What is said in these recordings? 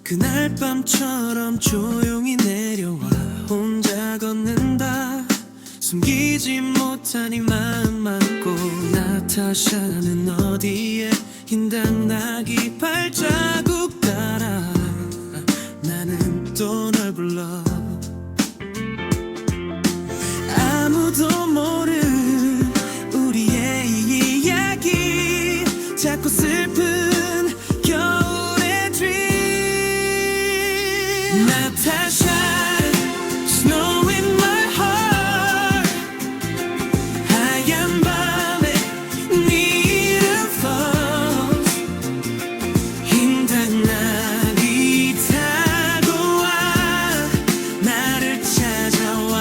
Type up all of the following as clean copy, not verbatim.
그날 밤처럼 조용히 내려와 혼자 걷는다. 숨기지 못한 이 마음 맞고 나타샤는 어디에 흰 당나귀 발자국 따라 나는 또 널 불러. 아무도 모르는 우리의 이야기 자꾸 슬픈 겨울의 dream. 나타샤 Snow in my heart. 하얀 밤에 네 이름 falls. 흰 당나귀 타고 와 나를 찾아와.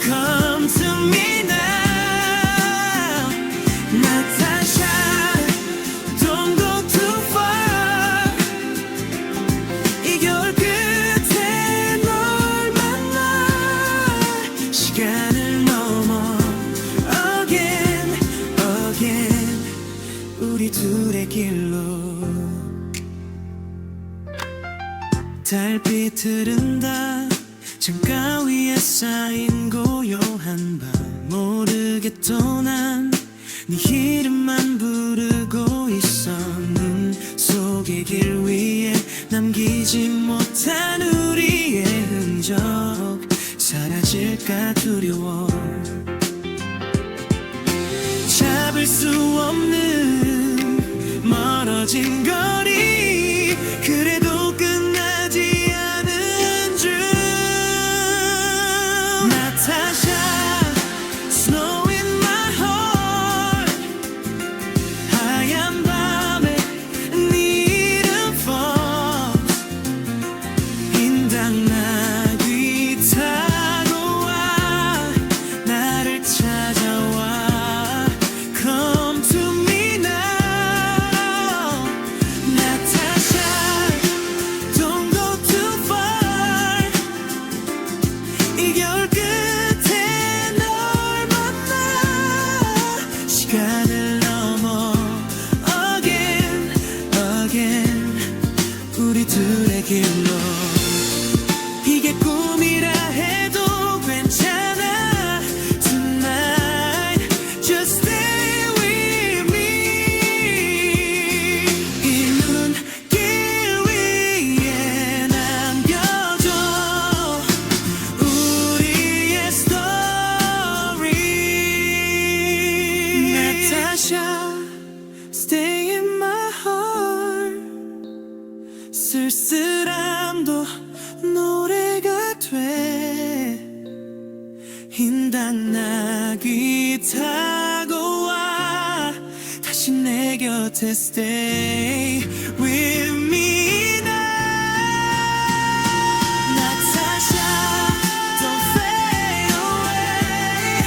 Come to me now. 나타샤 Don't go too far. 이 겨울 끝에 널 만나 시간을 넘어 again again 우리 둘의 길로. 달빛 흐른다. 창가 위에 쌓인 고요한 밤 모르게 또 난 네 이름만 부르고 있어. 눈 속의 길 위에 남기지 못한 우리의 흔적 사라질까 두려워. 잡을 수 없는 멀어진 거리 그래도 끝나지 않은 줄. 나타샤 Snow in my heart. 하얀 밤에 네 이름 falls. 흰 당나귀 타고 와 나를 찾아와. Come to me now. 나타샤 Don't go too far. 이 겨울 끝에 널 만나 시간을 넘어 again again 우리 둘의 길로. 이게 꿈이라 해도 괜찮아. Tonight just stay with me. 이 눈길 위에 남겨줘 우리의 story. 나타샤 Stay in my heart. 쓸쓸함도 노래가 돼. 흰 당나귀 타고 와 다시 내 곁에 stay with me now. 나타샤 Don't fade away.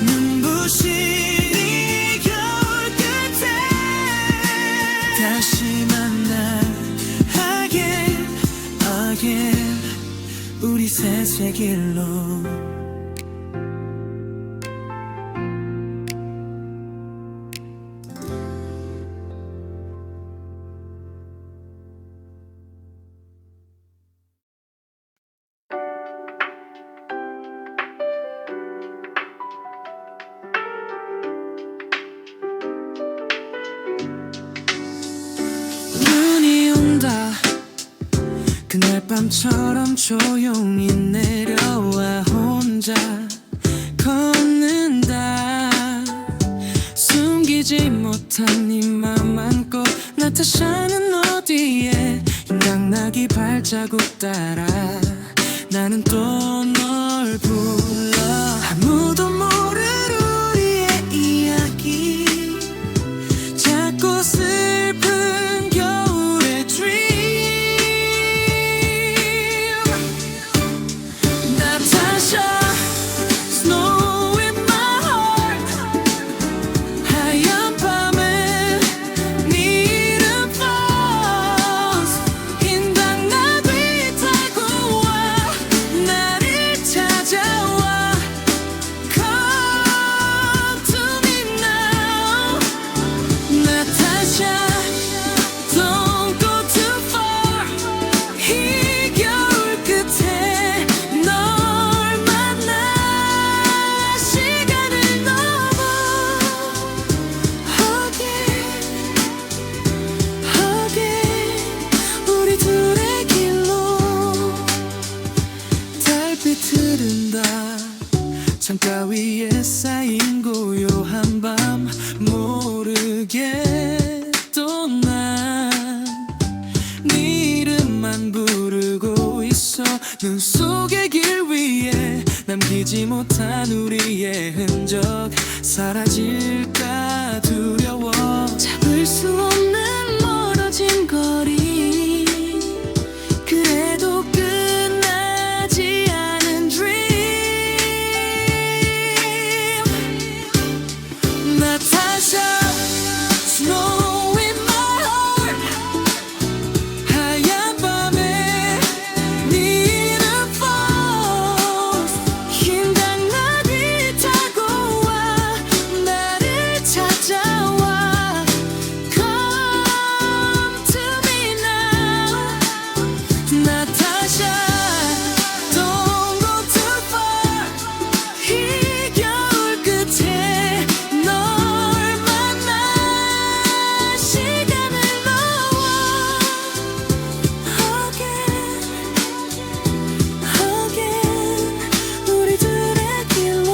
눈부신 이 겨울 끝에 다시 만나 again again 우리 셋의 길로. 눈이 온다. 그날 밤처럼 조용히 내려와 혼자 걷는다. 숨기지 못한 네 맘 안고 나타샤는 어디에 흰 당나귀 발자국 따라 나는 또 널 불러. 아무도 모르는 우리의 이야기 자꾸 슬픈 겨울의 dream. 나타샤 Snow in my heart. 하얀 밤에 네 이름 falls. 흰 당나귀 타고 와 나를 찾아와. 남기지 못한 우리의 흔적 사라질까 두려워. 잡을 수 없는 멀어진 거리 그래도 끝나지 않은 dream. 나타샤 Snow in my heart. 하얀 밤에 네 이름 falls. 흰 당나귀 타고 와 나를 찾아와. Come to me now. 나타샤 Don't go too far. 이 겨울 끝에 널 만나 시간을 넣어. Again 우리들의 길로.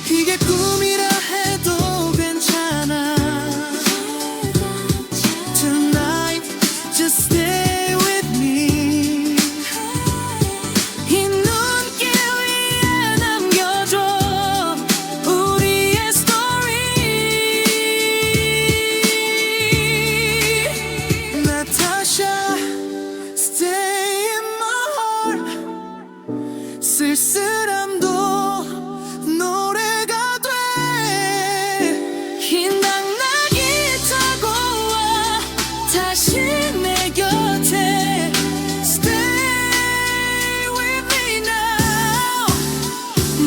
이게 꿈이라 해도 괜찮아. Tonight just stay with me. 이 눈길 위에 남겨줘 우리의 story. Natasha stay in my heart. 쓸쓸함도 노래가 돼. 흰 당나귀 타고 와 다시 내 곁에. Stay with me now.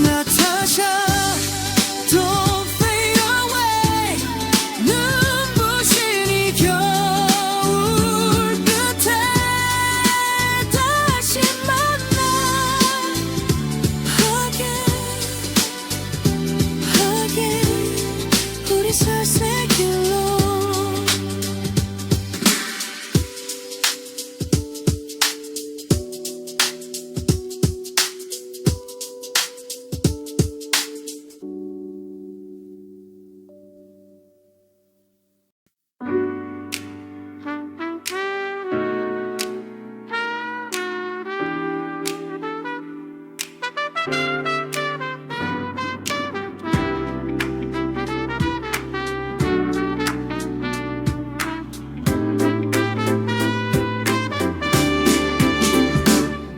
Natasha don't fade away. 눈부신 이 겨울 끝에 다시 만나. Again 우리 살색 길로.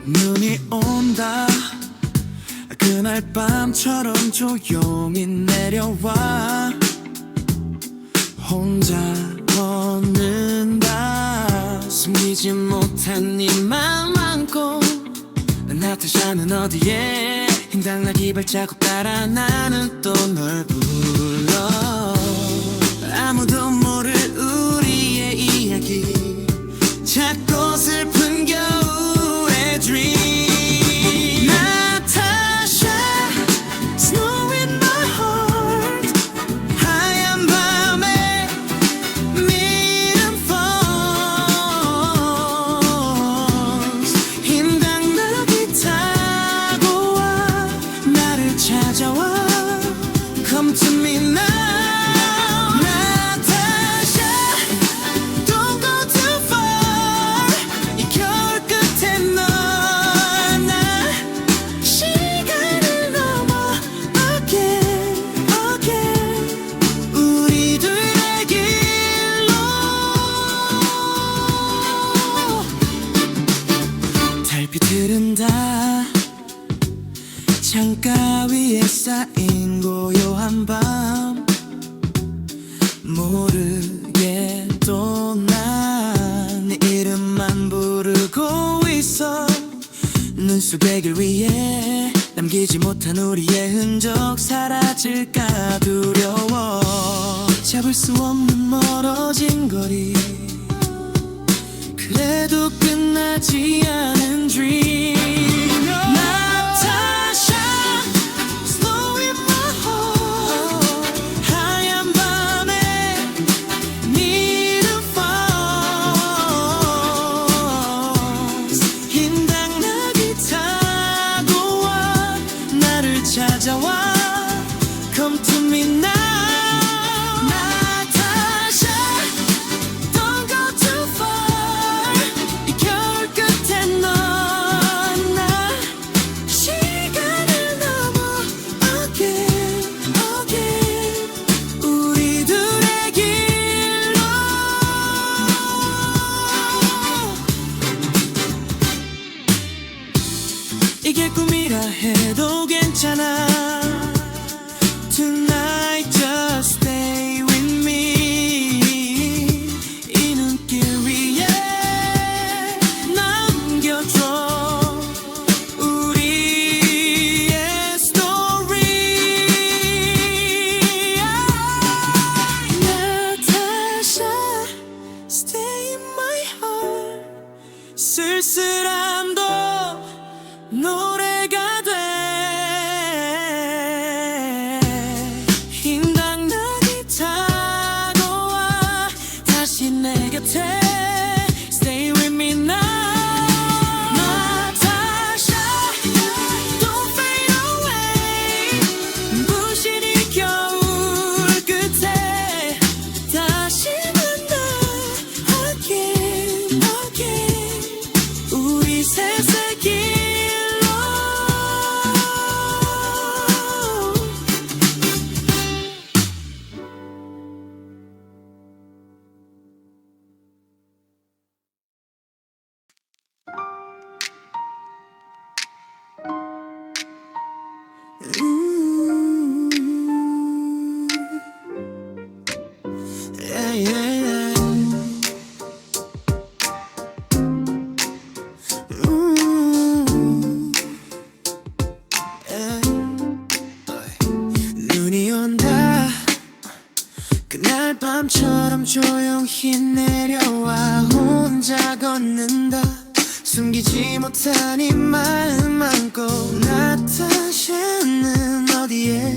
눈이 온다. 그날 밤처럼 조용히 내려와. 혼자 걷는다. 숨기지 못한 네 맘 안고. 나타샤는 어디에. 흰 당나귀 발자국 따라 나는 또 널 불러. 아무도 모를 우리의 이야기. 작고 슬픈 겨울의 dream. Natasha Snow in my heart. 하얀 밤에 네 이름 falls. 흰 당나귀 타고 와 나를 찾아와. Come to me now. Natasha don't go too far. 이 겨울 끝에 너 나 시간을 넘어. Again 우리들의 길로. 달빛 흐른다. 창가 위에 쌓인 고요한 밤. 모르게 또 난 네 이름만 부르고 있어. 눈 속의 길 위에 남기지 못한 우리의 흔적 사라질까 두려워. 잡을 수 없는 멀어진 거리 그래도 끝나지 않은 dream. Natasha Snow in my heart. 하얀 밤에 네 이름 falls. 흰 당나귀 타고 와 나를 찾아와. Come to me now. Natasha don't go too far. 이 겨울 끝에 넌 나 이게 꿈이라 해도 괜찮아. Tonight just stay with me. 이 눈길 위에 남겨줘 우리의 스토리. 나타샤 stay in my heart. 쓸쓸함도 노래가 돼. 힘 당나게 타고 와 다시 내 곁에. Stay with me now. Natasha, don't fade away. 부시리 겨울 끝에 다시 만나. Again, again. 우리 셋의 길로. Yeah, yeah, yeah. Yeah. 눈이 온다. 그날 밤처럼 조용히 내려와 혼자 걷는다. 숨기지 못한 이 마음 안고. 나타샤는 어디에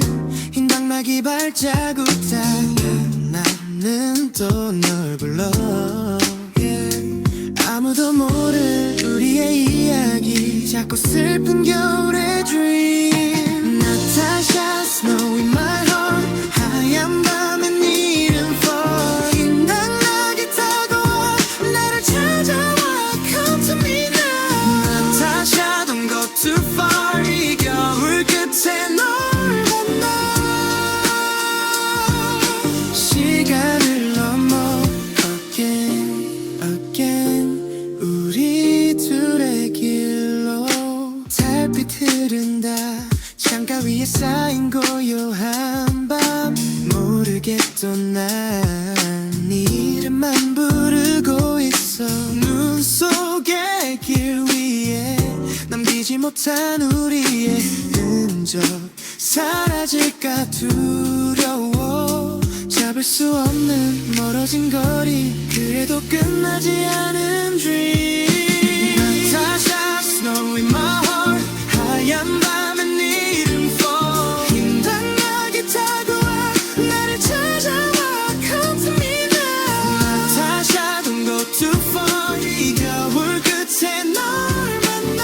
힘당나기 발자국 따라 나는 또 널 불러. 아무도 모를 우리의 이야기 자꾸 슬픈 겨울의 dream. 나타샤 snow in my heart. 하얀 밤에 네 이름 fall. 힘당나게 타고 나를 찾아와 come to me now. 나타샤 don't go too far. 이 겨울 끝에 널 만나. 시간을 넘어 again, again. 우리 둘의 길로. 달빛 흐른다. 창가 위에 쌓인 고요한 밤. 모르게 또 난 네 이름만 부르고 있어. 눈 속의 길 위에 남기지 못한 우리의 흔적. 사라질까 두려워. 잡을 수 없는 멀어진 거리. 그래도 끝나지 않은 dream. Natasha, snow in my heart. 하얀 밤에 네 이름 fall. 힘당나게 타고 와 나를 찾아와 come to me now. Natasha, don't go too far. 이 겨울 끝에 널 만나.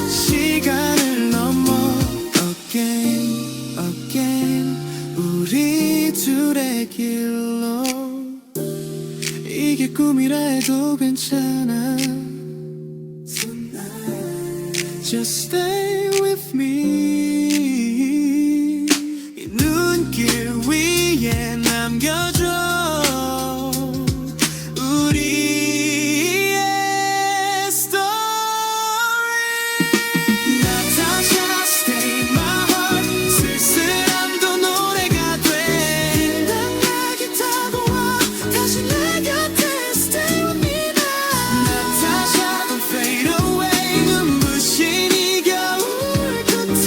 시간을 넘어 again, again. 우리 둘의 길로. 이게 꿈이라 해도 괜찮아. Just stay with me. 이 눈길 위에 남겨줘 우리의 story. Natasha, stay in my heart. 쓸쓸함도 노래가 돼. 힘당나게 타고 와 다시 내 곁에. Stay with me now. Natasha, don't fade away. 눈부신 이 겨울 끝에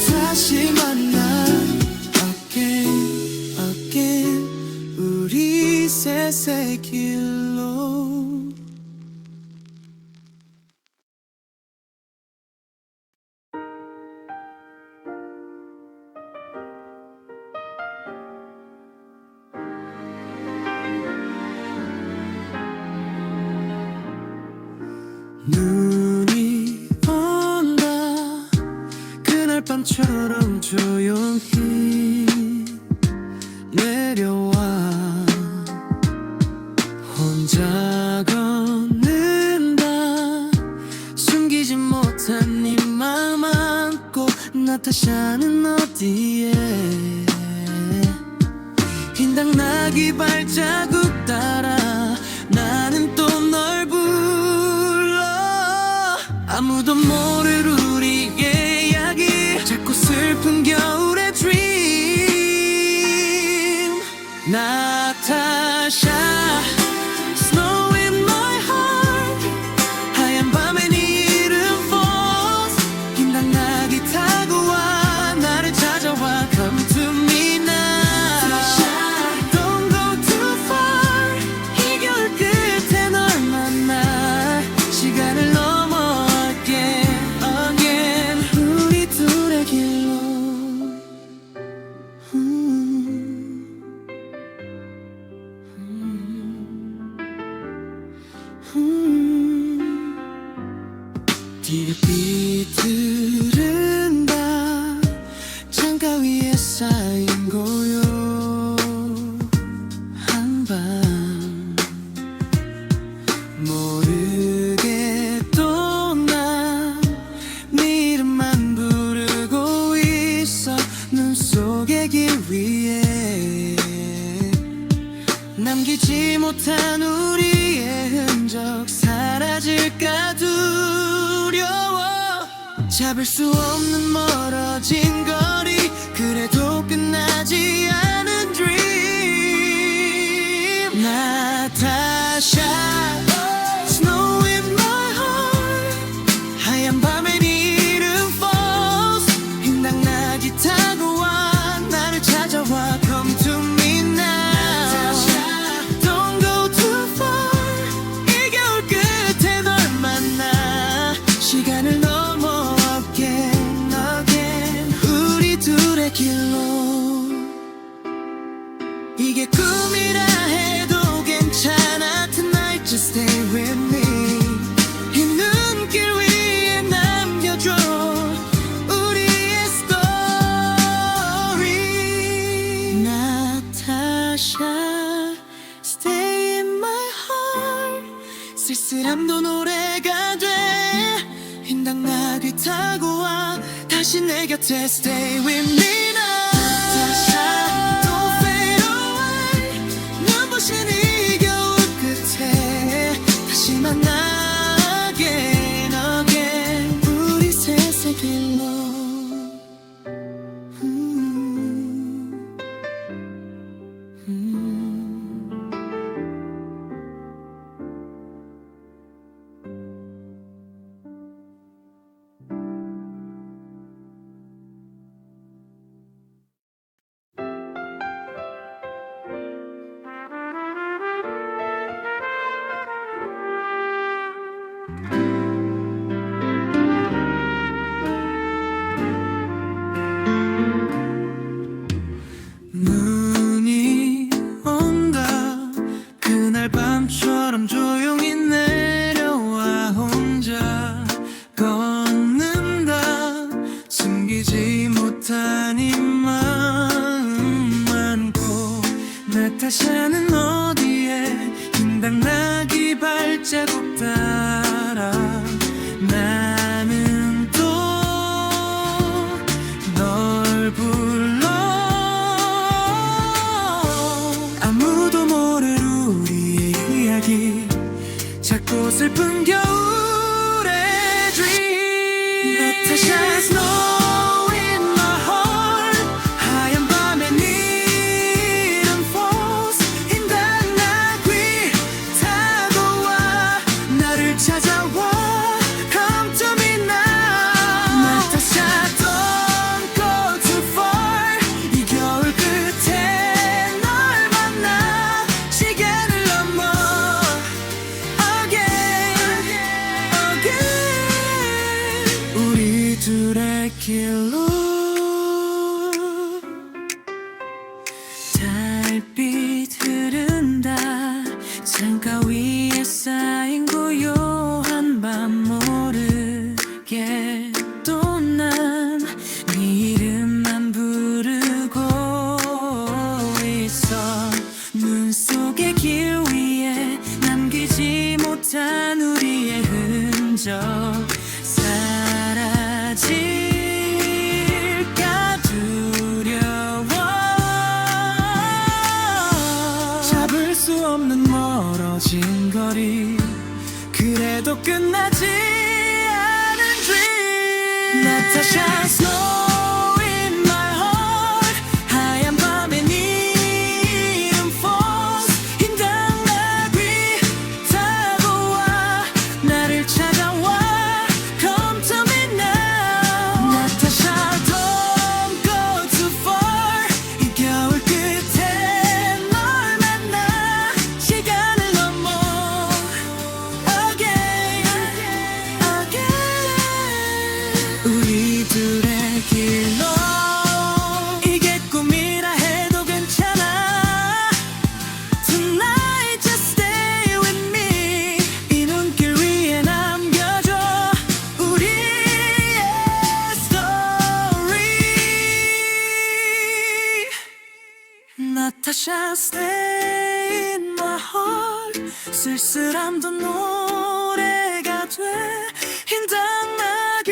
다시 만나. Again, again. 우리 셋의 길로. 눈이 온다. 그날 밤처럼 조용히 내려와 혼자 걷는다. 숨기지 못한 네 맘 안고. 나타샤는 어디에 흰당나기 발자국 따라 나는 또 널 속의 길 위에 남기지 못한 우리의 흔적 사라질까 두려워 잡을 수 없는 멀어진 거리 그래도 끝나지 않은 dream 나타샤 Snow in my heart 하얀 밤에 네 이름 falls 흰당나귀 타고 와 나를 찾아와 Come to me now Don't go too far 이 겨울 끝에 널 만나 시간을 넘어 again again 우리 둘의 길로 이게 꿈이라 해도 괜찮아 Tonight just stay with me 이 눈길 위에 남겨줘 우리의 story 나타샤 Stay in my heart 쓸쓸함도 노래가 돼 흰당나귀 타고 와 다시 내 곁에 Stay with me now 나타샤 Don't fade away 눈부신 이 겨울 끝에 다시 만나 again again 우리 셋의 길로 눈이 온다 그날 밤처럼 조용히 내려와 혼자 걷는다 숨기지 못한 이 마음 안고 나타샤는 어디에 흰당나귀 발자국 따라 나는 또 널 불러 아무도 모를 우리의 이야기 작고 슬픈 겨울의 dream 나타샤 Snow in my heart 하얀 밤에 네 이름 falls 흰당나귀 타고 와 나를 찾아와 Come to me now 나타샤 Don't go too far 이 겨울 끝에 널 만나 시간을 넘어 again again 우리 둘의 길로 달빛 흐른다 창가 위에 쌓인 고요한 밤 모르게 또 난 네 이름만 부르고 있어 눈 속의 길 위에 남기지 못한 우리의 흔적 사라질까 두려워 잡을 수 없는 멀어진 거리 그래도 끝나지 않은 dream 나타샤 Snow in my heart 하얀 밤에 네 이름 falls 흰당나귀 타고 와 나를 찾아와 Come to me now 나타샤 Don't go too far 이 겨울 끝에 널 만나 시간을 넘어 again again 우리 둘의 길로 이게 꿈이라 해도 괜찮아 Tonight just stay with me 이 눈길 위에 남겨줘 우리의 story 나타샤 Stay in my heart 쓸쓸함도 노래가 돼 흰당나귀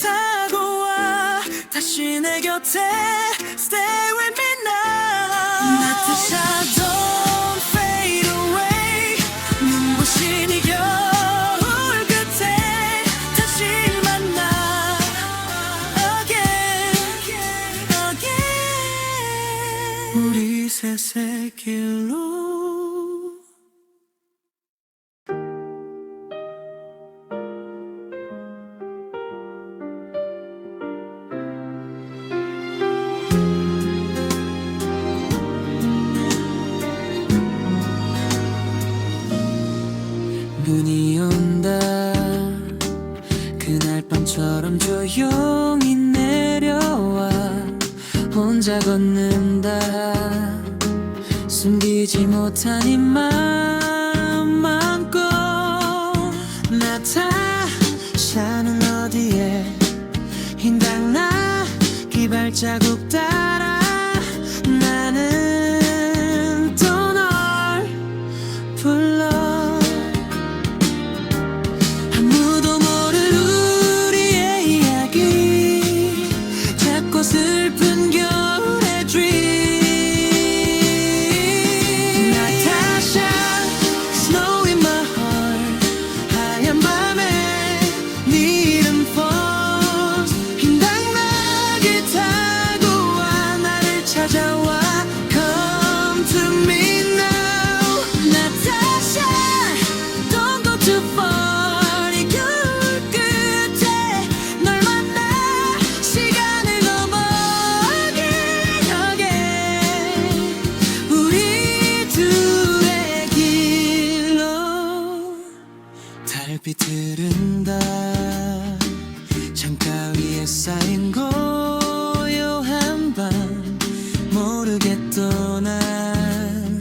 타고 와 다시 내 곁에 Stay 우리 셋의 길로 눈이 온다 그날 밤처럼 조용히 내려와 혼자 걷는다 숨기지 못한 이 맘 안고 나타샤는 어디에 흰당나귀 발자국 따라 나는 또 널 불러 아무도 모를 우리의 이야기 작고 슬픈 겨울의 dream 나타샤 Snow in my heart 하얀 밤에 네 이름 falls 흰당나귀 타고 와 나를 찾아와 Come to me now 나타샤 Don't go too far 이 겨울 끝에 널 만나 시간을 넘어 again again 우리 둘의 길로 달빛 흐른다 창가 위에 쌓인 고요한 밤 모르게 또 난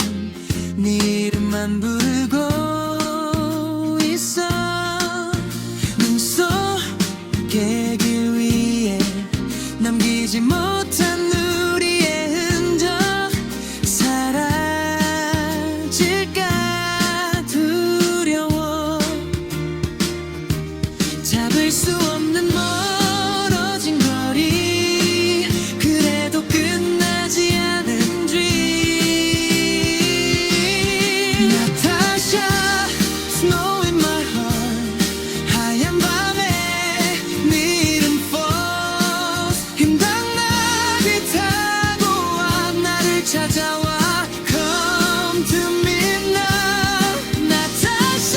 네 이름만 부르고 있어 눈 속의 길 위에 남기지 못한 우리의 흔적 사라질까 두려워 잡을 수 없는 멀어진 거리 그래도 끝나지 않은 dream 나타샤 Snow in my heart 하얀 밤에 네 이름 falls 흰당나귀 타고 와 나를 찾아와 Come to me now 나타샤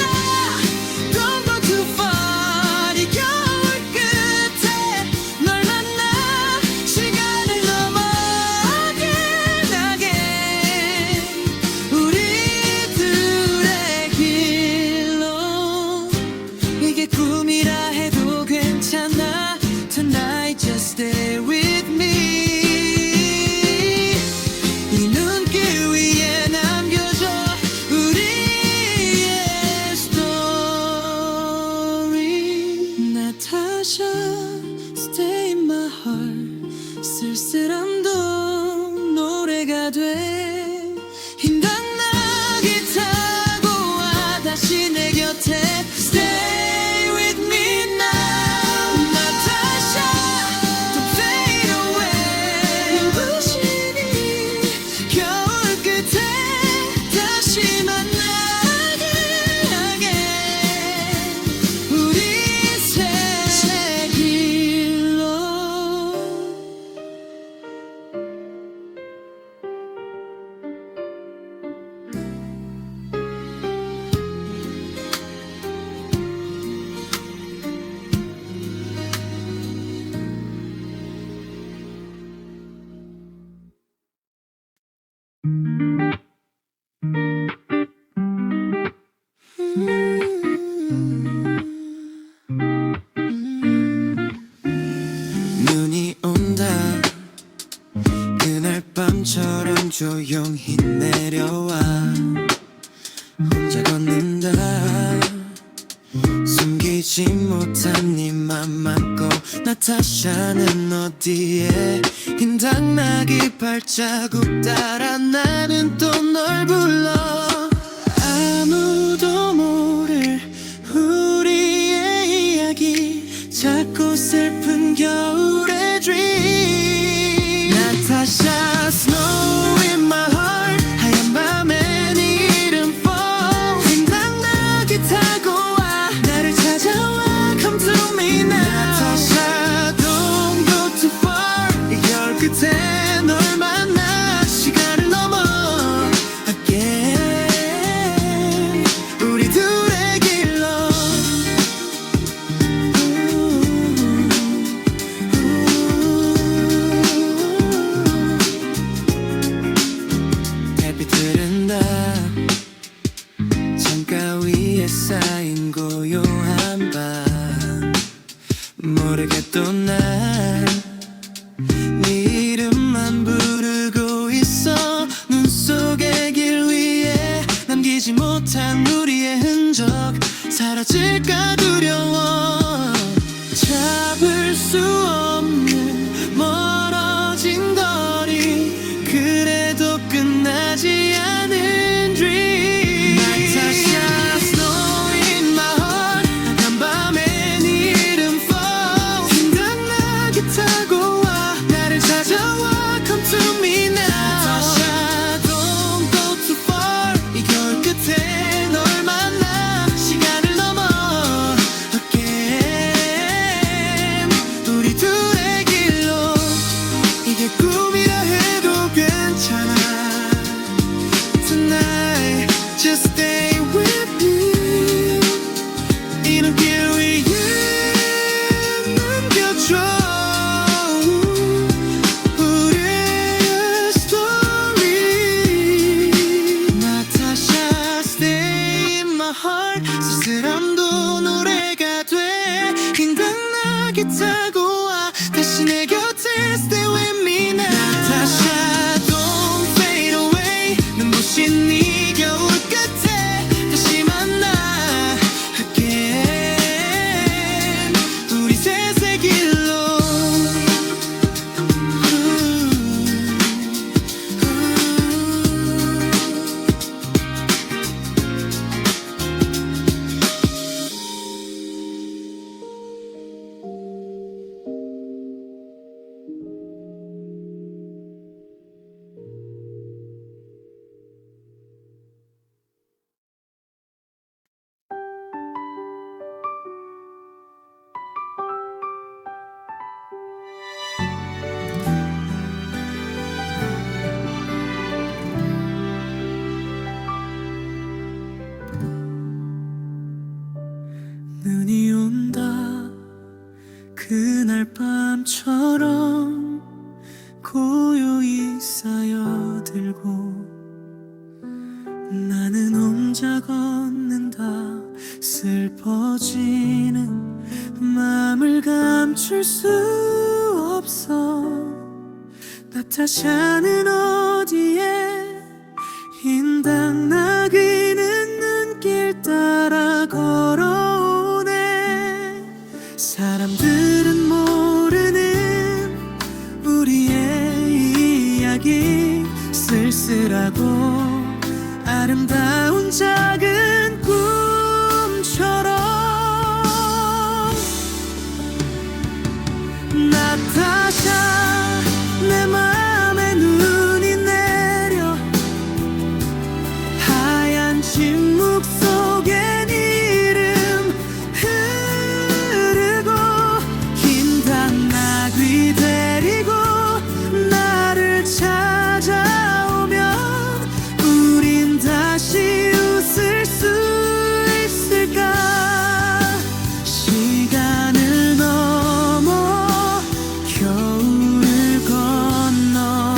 Don't go too far 이 겨울 끝에 널 만나 시간을 넘어 again again 우리 둘의 길로 이게 꿈이라 해도 괜찮아 Tonight just stay with me 이 눈길 위에 남겨줘 우리의 story 나타샤 Stay in my heart 쓸쓸함도 노래가 돼 흰당나귀 타고 와 다시 내 곁에 Stay with me now 나타샤 Don't fade away 눈부신 이 겨울 끝에 다시 만나게 again 우리 셋의 길로 눈이 온다 그날 밤처럼 조용히 내려와 혼자 걷는다 숨기지 못한 네 맘 안고 나타샤는 어디에 흰당나귀 발자국 따라 나는 또 널 불러 아무도 모를 우리의 이야기 작고 슬픈 겨울의 dream 나타샤 Snow in my heart 하얀 밤에 네 이름 falls 흰당나귀 타고 와 나를 찾아와 Come to me now 나타샤 Don't go too far 이 겨울 끝에 널 만나 시간 못한 우리의 흔적 사라질까 두려워. 잡을 수 없는 멀어진 거리, 그래도 끝나지 않은 dream. 나타샤 snow in my heart. 한 밤에 네 이름 fall. 생각나게 타고 와 나를 찾아와. Come to me now. 나타샤 don't go too far. 이 겨울 끝에 널 만나 시간을 넘어 again. 우리 둘의 길로 이게 꿈이라 해도 괜찮아. Tonight just stay with me. 이 눈길 위에 남겨줘 우리의 story. 나타샤 stay in my heart. 쓸쓸함도 노래가 돼. 힘당나게 타고 와 다시 내 곁에 stay with me now. 나타샤 don't fade away. 눈부신 이 겨울 끝에 다시 만나 again. 우리 셋의 길로. 눈이 온다 그날 밤처럼 고요히 쌓여들고 나는 혼자 걷는다. 슬퍼지는 마음을 감출 수 없어. 나타샤는 어디에 힘당나귀는 눈길 따라 걸어오네. 사람들은 모르는 우리의 이야기, 쓸쓸하고 아름다운 작은 꿈처럼. 나타샤 내 맘에 눈이 내려 하얀 침묵 속에 네 이름 흐르고 힘당나귀 데리고 나를 찾아오면 우린 다시 웃을 수 있을까. 시간을 넘어 겨울을 건너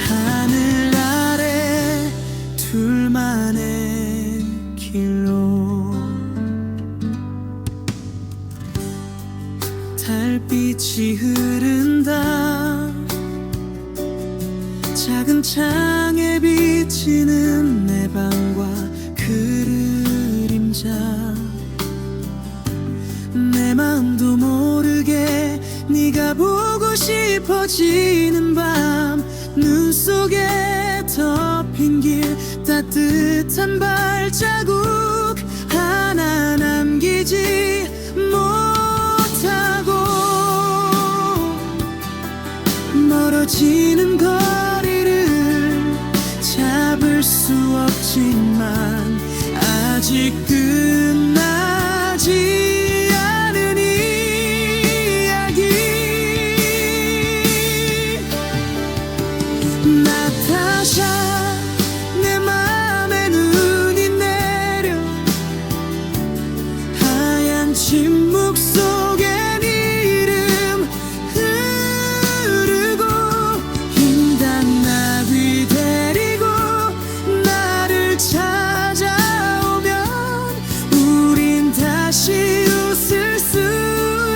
하늘 아래 둘만의 길로. 달빛이 흐른다. 작은 창에 비치는 내 방과 그림자. 내 마음도 모르게 네가 보고 싶어지는 밤. 눈 속에 덮인 길 따뜻한 발자국 하나 남기지 못하고 멀어지는 거리를 잡을 수 없지만 아직 끝나지 않은 이야기. 나타샤 내 맘에 눈이 내려 하얀 침묵 속에 네 이름 흐르고 힘당나귀 데리고 나를 찾아오면 우린 다시 웃을 수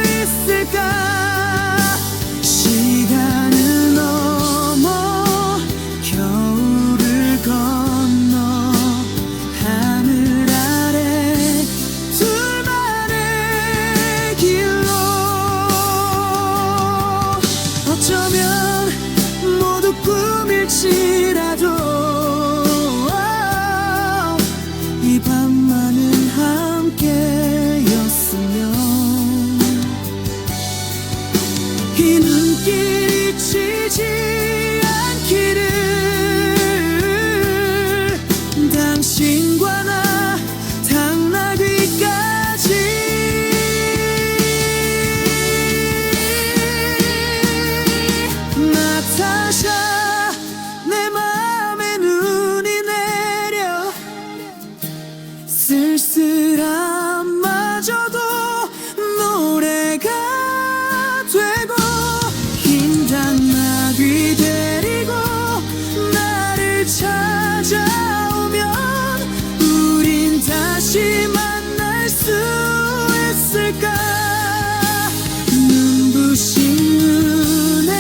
있을까. 시간을 넘어 겨울 찾아오면 우린 다시 만날 수 있을까? 눈부신 눈의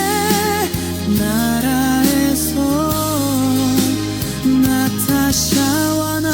나라에서 나타샤와 나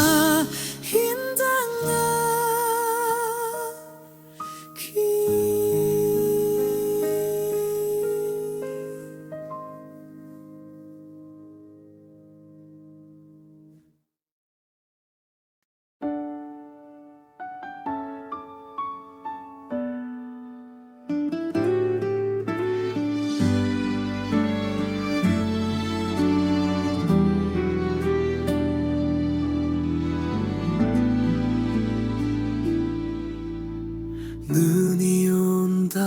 눈이 온다.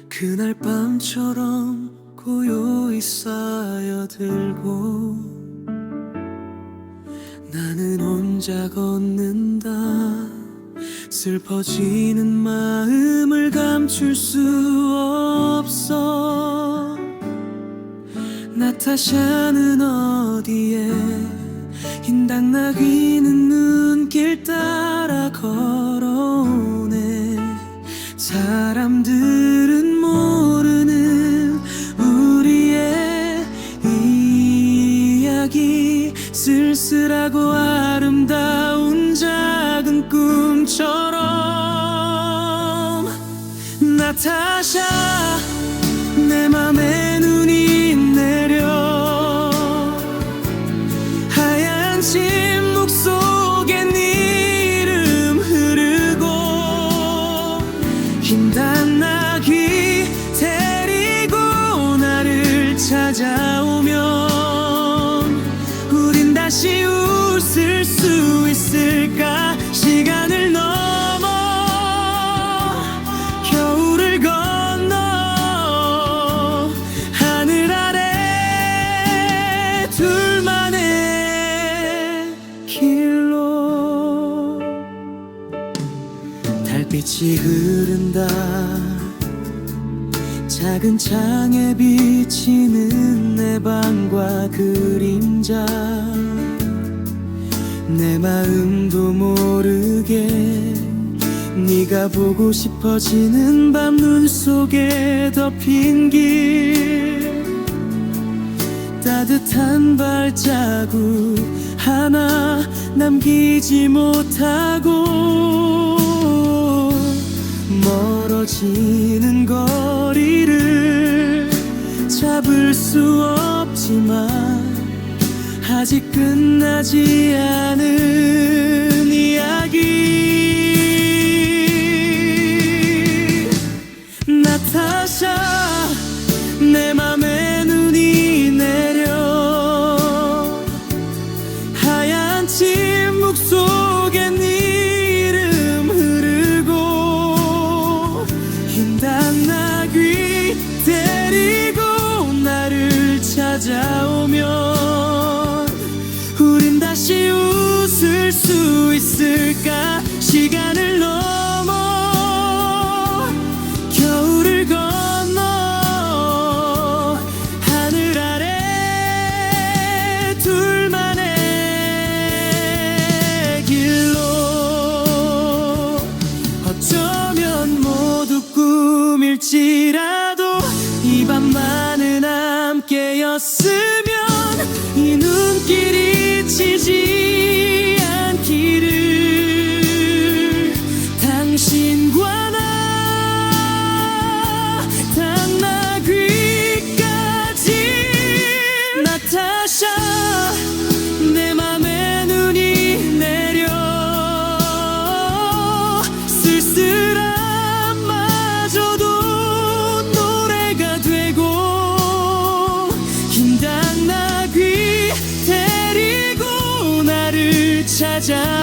그날 밤처럼 고요히 쌓여들고 나는 혼자 걷는다. 슬퍼지는 마음을 감출 수 없어. 나타샤는 어디에? 흰 당나귀는 눈길 따라 걸어오네. 사람들은 모르는 우리의 이야기, 쓸쓸하고 아름다운 작은 꿈처럼. 나타샤, 내 맘에 눈이 내려 하얀 침묵 속에 네 이름 흐르고 흰 당나귀 데리고 나를 찾아오면 우린 다시 웃을 수 있을까? 시간을 넘어 겨울을 건너 하늘 아래 둘만의 길로 달빛이 흐른다. 작은 창에 비치는 내 방과 그림자, 내 마음도 모르게 네가 보고 싶어지는 밤, 눈 속에 덮인 길, 따뜻한 발자국 하나 남기지 못하고 멀어지는 거리를 잡을 수 없지만 아직 끝나지 않은 이야기. 나타샤, 내 맘에 눈이 내려 하얀 침묵 속에 네 이름 흐르고 흰 당나귀 데리고 나를 찾아오면 우린 다시 웃을 수 있을까? 시간을 넘어 겨울을 건너 하늘 아래 둘만의 길로. 어쩌면 모두 꿈일지라도 이 밤만은 함께였으면 이 눈길이 지지 않기를. 당신과 나 당나귀까지. 나타샤, 내 맘에 눈이 내려 쓸쓸함마저도 노래가 되고 흰 당나귀 데리고 나를 찾아